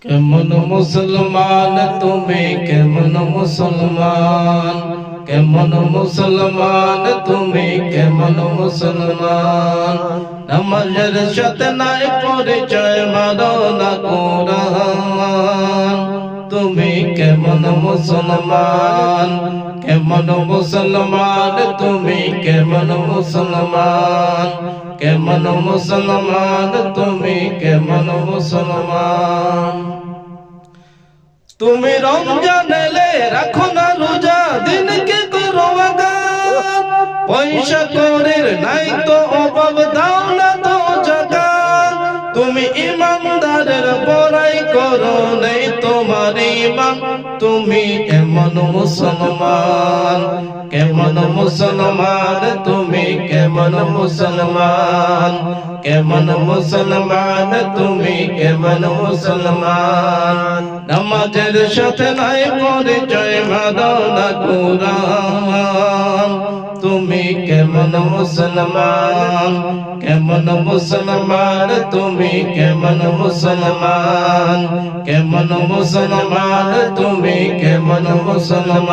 কেমন মুসলমান তুমি, কেমন মুসলমান, কেমন মুসলমান তুমি, কেমন মুসলমান। নামাজের সাথে নাই পরিচয়, মানো না কোরআন। তুমি কেমন মুসলমান, কেমন মুসলমান তুমি, কেমন মুসলমান, কেমন মুসলমান তুমি, কেমন মুসলমান। তুমি রমজান এলে রাখো না রোজা, দিনকে করো আগান। পয়সা করির নাই তো অভাব, দাও না তো জাকাত। তুমি ইমানদারের বড়াই করো, নেই তোমার ঈমান। তুমি কেমন মুসলমান, কেমন মুসলমান তুমি, কেমন মুসলমান, কেমন মুসলমান তুমি, কেমন মুসলমান। নামাজের সাথে নাই পরিচয়, মানো না কোরআন। তুমি কেমন মুসলমান, কেমন মুসলমান তুমি, কেমন মুসলমান, কেমন মুসলমান তুমি, কেমন মুসলমান।